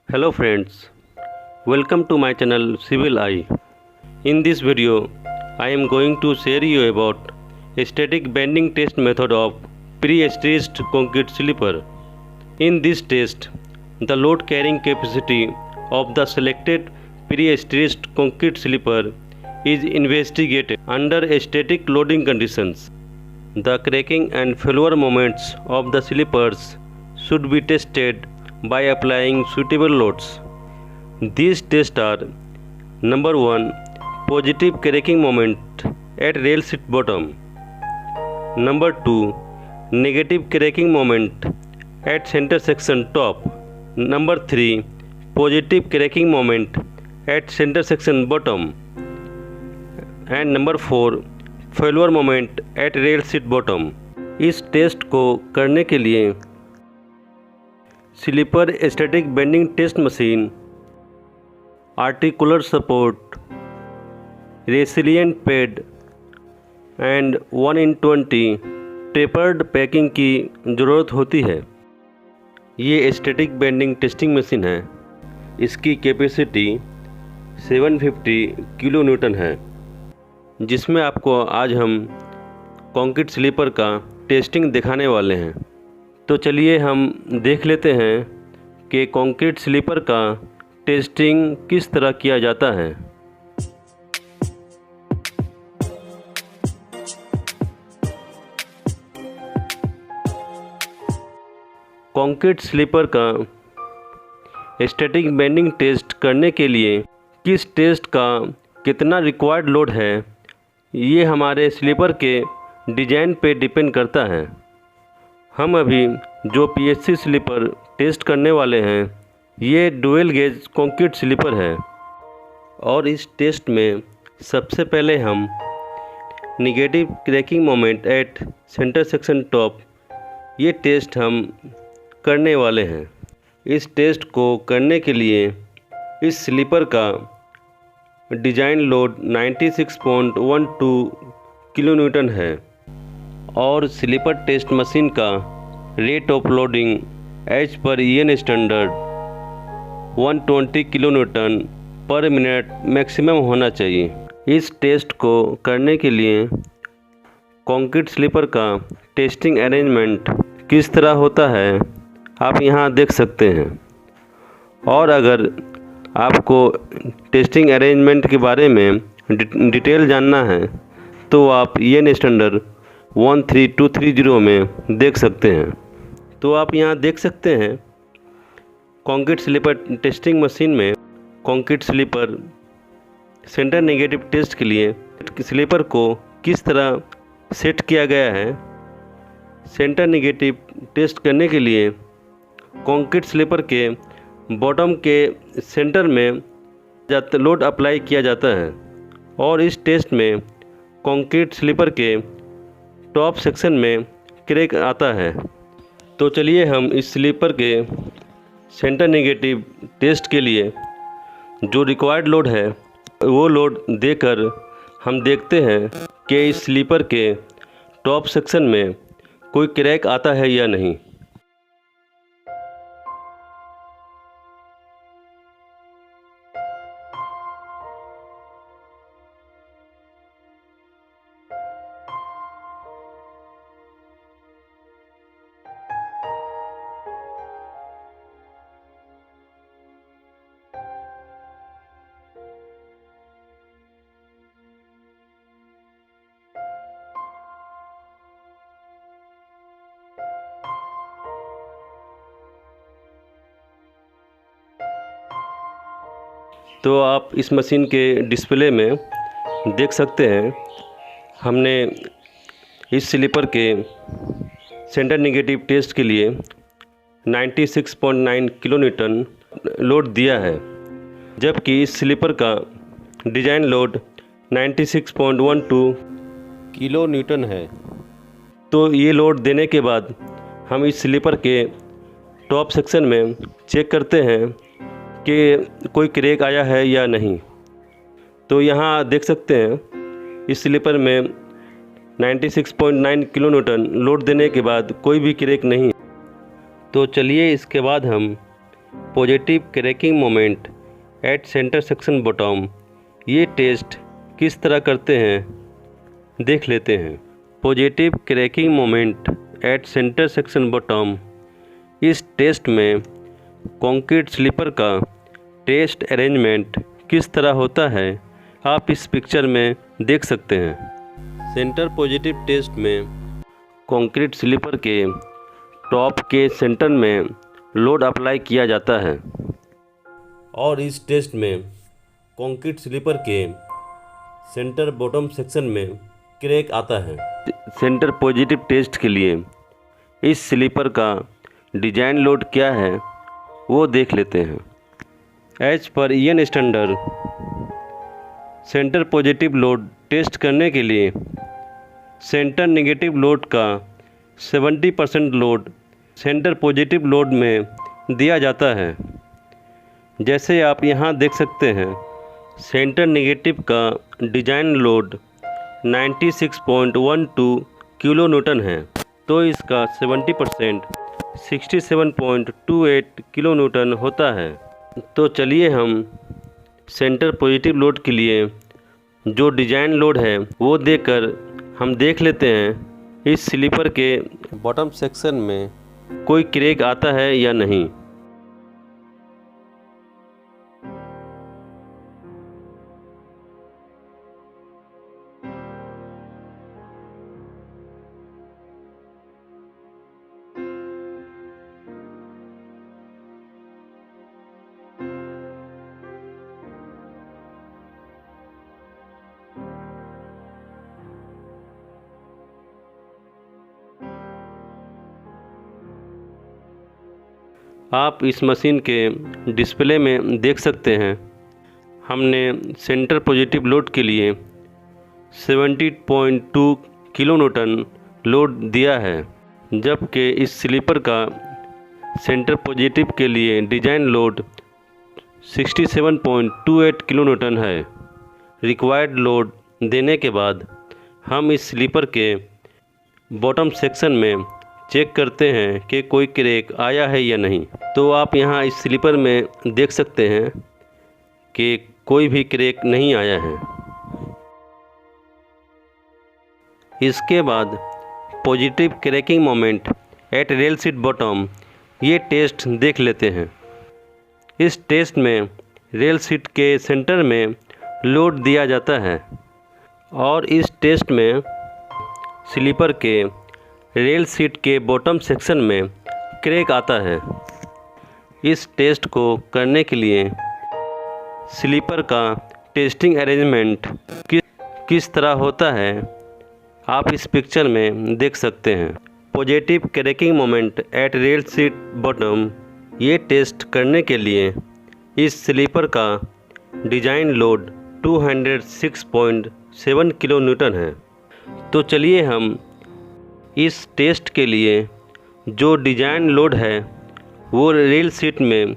Hello friends, welcome to my channel Civil Eye. In this video, I am going to share you about a static bending test method of pre-stressed concrete sleeper. In this test, the load carrying capacity of the selected pre-stressed concrete sleeper is investigated under static loading conditions. The cracking and failure moments of the sleepers should be tested by applying suitable loads. These tests are: number 1, positive cracking moment at rail seat bottom. Number 2, negative cracking moment at center section top. Number 3, positive cracking moment at center section bottom. And number 4, failure moment at rail seat bottom. इस test को करने के लिए sleeper static bending test machine, articular support, resilient pad and 1/20 tapered packing की ज़रूरत होती है। ये स्टैटिक बेंडिंग टेस्टिंग मशीन है। इसकी कैपेसिटी 750 किलो न्यूटन है, जिसमें आपको आज हम कंक्रीट स्लीपर का टेस्टिंग दिखाने वाले हैं। तो चलिए हम देख लेते हैं कि कंक्रीट स्लीपर का टेस्टिंग किस तरह किया जाता है। कंक्रीट स्लीपर का स्टैटिक बेंडिंग टेस्ट करने के लिए किस टेस्ट का कितना रिक्वायर्ड लोड है, ये हमारे स्लीपर के डिज़ाइन पे डिपेंड करता है। हम अभी जो पीएससी स्लीपर टेस्ट करने वाले हैं, ये डुअल गेज कंक्रीट स्लीपर है। और इस टेस्ट में सबसे पहले हम negative cracking moment at centre section top, ये टेस्ट हम करने वाले हैं। इस टेस्ट को करने के लिए इस स्लीपर का डिज़ाइन लोड 96.12 किलो न्यूटन है और स्लीपर टेस्ट मशीन का रेट ऑफ लोडिंग एज पर ईएन स्टैंडर्ड 120 किलो न्यूटन पर मिनट मैक्सिमम होना चाहिए। इस टेस्ट को करने के लिए कंक्रीट स्लीपर का टेस्टिंग अरेंजमेंट किस तरह होता है, आप यहाँ देख सकते हैं। और अगर आपको टेस्टिंग अरेंजमेंट के बारे में डिटेल जानना है तो आप ईएन स्टैंडर्ड 13230 में देख सकते हैं। तो आप यहाँ देख सकते हैं कंक्रीट स्लीपर टेस्टिंग मशीन में concrete sleeper center negative test के लिए स्लीपर को किस तरह सेट किया गया है। सेंटर नेगेटिव टेस्ट करने के लिए कंक्रीट स्लीपर के बॉटम के सेंटर में लोड अप्लाई किया जाता है और इस टेस्ट में कंक्रीट स्लीपर के टॉप सेक्शन में क्रैक आता है। तो चलिए हम इस स्लीपर के सेंटर नेगेटिव टेस्ट के लिए जो रिक्वायर्ड लोड है वो लोड देकर हम देखते हैं कि इस स्लीपर के टॉप सेक्शन में कोई क्रैक आता है या नहीं। तो आप इस मशीन के डिस्प्ले में देख सकते हैं हमने इस स्लीपर के सेंटर नेगेटिव टेस्ट के लिए 96.9 किलो न्यूटन लोड दिया है, जबकि इस स्लीपर का डिज़ाइन लोड 96.12 किलो न्यूटन है। तो ये लोड देने के बाद हम इस स्लीपर के टॉप सेक्शन में चेक करते हैं कि कोई क्रैक आया है या नहीं। तो यहाँ देख सकते हैं इस स्लीपर में 96.9 किलो न्यूटन लोड देने के बाद कोई भी क्रैक नहीं। तो चलिए इसके बाद हम positive cracking moment at centre section bottom. ये टेस्ट किस तरह करते हैं देख लेते हैं। Positive cracking moment at centre section bottom. इस टेस्ट में कंक्रीट स्लीपर का टेस्ट अरेंजमेंट किस तरह होता है आप इस पिक्चर में देख सकते हैं। सेंटर पॉजिटिव टेस्ट में कंक्रीट स्लीपर के टॉप के सेंटर में लोड अप्लाई किया जाता है और इस टेस्ट में कंक्रीट स्लीपर के सेंटर बॉटम सेक्शन में क्रैक आता है। सेंटर पॉजिटिव टेस्ट के लिए इस स्लीपर का डिजाइन लोड क्या है वो देख लेते हैं। एज पर EN standard center positive load test करने के लिए सेंटर नेगेटिव लोड का 70% लोड सेंटर पॉजिटिव लोड में दिया जाता है। जैसे आप यहाँ देख सकते हैं सेंटर नेगेटिव का डिजाइन लोड 96.12 किलो न्यूटन है, तो इसका 70% 67.28 किलो न्यूटन होता है। तो चलिए हम सेंटर पॉजिटिव लोड के लिए जो डिजाइन लोड है वो देकर हम देख लेते हैं इस स्लीपर के बॉटम सेक्शन में कोई क्रैक आता है या नहीं। आप इस मशीन के डिस्प्ले में देख सकते हैं हमने सेंटर पॉजिटिव लोड के लिए 70.2 किलो न्यूटन लोड दिया है, जबकि इस स्लीपर का सेंटर पॉजिटिव के लिए डिजाइन लोड 67.28 किलो न्यूटन है। रिक्वायर्ड लोड देने के बाद हम इस स्लीपर के बॉटम सेक्शन में चेक करते हैं कि कोई क्रैक आया है या नहीं। तो आप यहाँ इस स्लीपर में देख सकते हैं कि कोई भी क्रैक नहीं आया है। इसके बाद positive cracking moment at rail seat bottom, ये टेस्ट देख लेते हैं। इस टेस्ट में रेल सीट के सेंटर में लोड दिया जाता है और इस टेस्ट में स्लीपर के रेल सीट के बॉटम सेक्शन में क्रैक आता है। इस टेस्ट को करने के लिए स्लीपर का टेस्टिंग अरेंजमेंट किस तरह होता है आप इस पिक्चर में देख सकते हैं। Positive cracking moment at rail seat bottom, ये टेस्ट करने के लिए इस स्लीपर का डिजाइन लोड 206.7 किलो न्यूटन है। तो चलिए हम इस टेस्ट के लिए जो डिजाइन लोड है वो रेल सीट में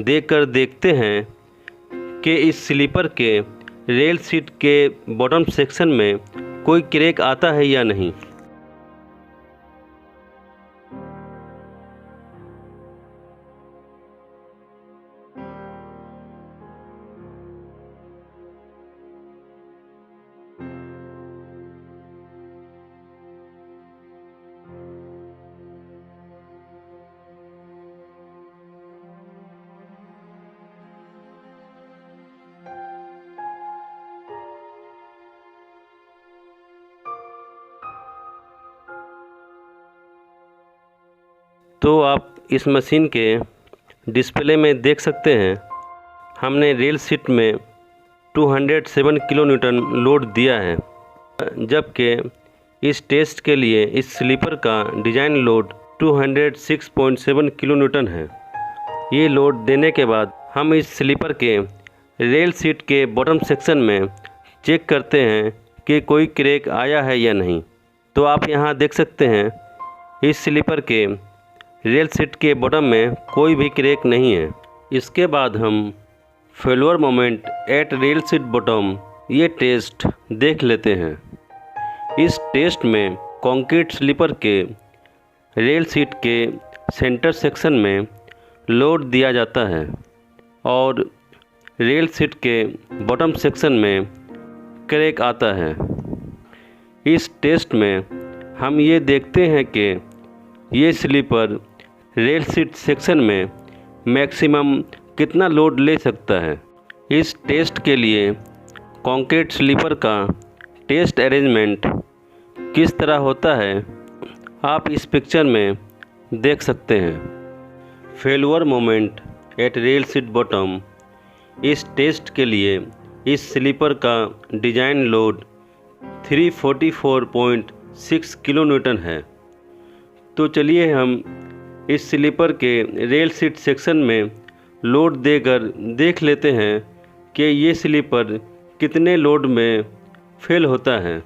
देकर देखते हैं कि इस स्लीपर के रेल सीट के बॉटम सेक्शन में कोई क्रैक आता है या नहीं। तो आप इस मशीन के डिस्प्ले में देख सकते हैं हमने रेल सीट में 207 किलो न्यूटन लोड दिया है, जबकि इस टेस्ट के लिए इस स्लीपर का डिजाइन लोड 206.7 किलो न्यूटन है। ये लोड देने के बाद हम इस स्लीपर के रेल सीट के बॉटम सेक्शन में चेक करते हैं कि कोई क्रैक आया है या नहीं। तो आप यहाँ देख सकते हैं इस स्लीपर के रेल सीट के बॉटम में कोई भी क्रैक नहीं है। इसके बाद हम failure moment at rail seat bottom, ये टेस्ट देख लेते हैं। इस टेस्ट में कंक्रीट स्लीपर के रेल सीट के सेंटर सेक्शन में लोड दिया जाता है और रेल सीट के बॉटम सेक्शन में क्रैक आता है। इस टेस्ट में हम ये देखते हैं कि ये स्लीपर रेल सीट सेक्शन में मैक्सिमम कितना लोड ले सकता है। इस टेस्ट के लिए कंक्रीट स्लीपर का टेस्ट अरेंजमेंट किस तरह होता है आप इस पिक्चर में देख सकते हैं। Failure moment at rail seat bottom. इस टेस्ट के लिए इस स्लीपर का डिज़ाइन लोड 344.6 किलोन्यूटन है। तो चलिए हम इस स्लीपर के रेल सीट सेक्शन में लोड देकर देख लेते हैं कि ये स्लीपर कितने लोड में फेल होता है।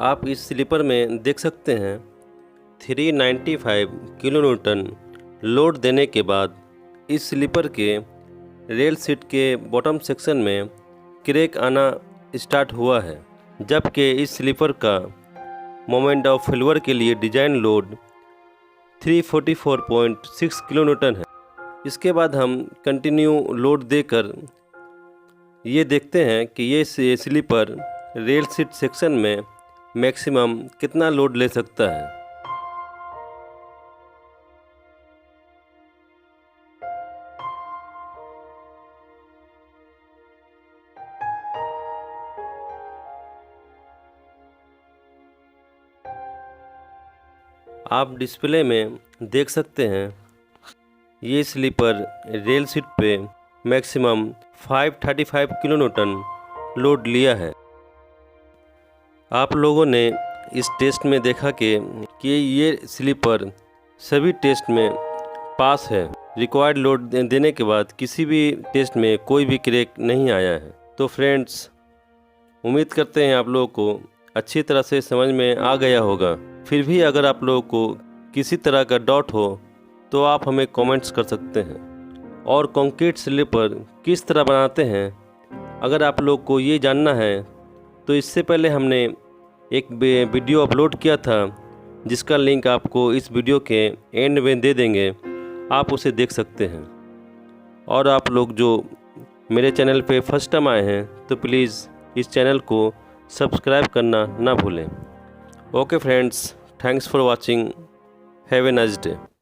आप इस स्लीपर में देख सकते हैं 395 किलोन्यूटन लोड देने के बाद इस स्लीपर के रेल सीट के बॉटम सेक्शन में क्रैक आना स्टार्ट हुआ है, जबकि इस स्लीपर का मोमेंट ऑफ फेल्योर के लिए डिज़ाइन लोड 344.6 किलोन्यूटन है। इसके बाद हम कंटिन्यू लोड देकर ये देखते हैं कि ये स्लीपर रेल सीट सेक्शन में मैक्सिमम कितना लोड ले सकता है। आप डिस्प्ले में देख सकते हैं ये स्लीपर रेल सीट पे मैक्सिमम 535 किलोन्यूटन लोड लिया है। आप लोगों ने इस टेस्ट में देखा कि ये स्लीपर सभी टेस्ट में पास है। रिक्वायर्ड लोड देने के बाद किसी भी टेस्ट में कोई भी क्रैक नहीं आया है। तो फ्रेंड्स, उम्मीद करते हैं आप लोगों को अच्छी तरह से समझ में आ गया होगा। फिर भी अगर आप लोगों को किसी तरह का डाउट हो तो आप हमें कमेंट्स कर सकते हैं। और कंक्रीट स्लीपर किस तरह बनाते हैं अगर आप लोग को ये जानना है तो इससे पहले हमने एक वीडियो अपलोड किया था जिसका लिंक आपको इस वीडियो के एंड में दे देंगे, आप उसे देख सकते हैं। और आप लोग जो मेरे चैनल पे फर्स्ट टाइम आए हैं तो प्लीज़ इस चैनल को सब्सक्राइब करना ना भूलें। Okay friends, thanks for watching, have a nice day.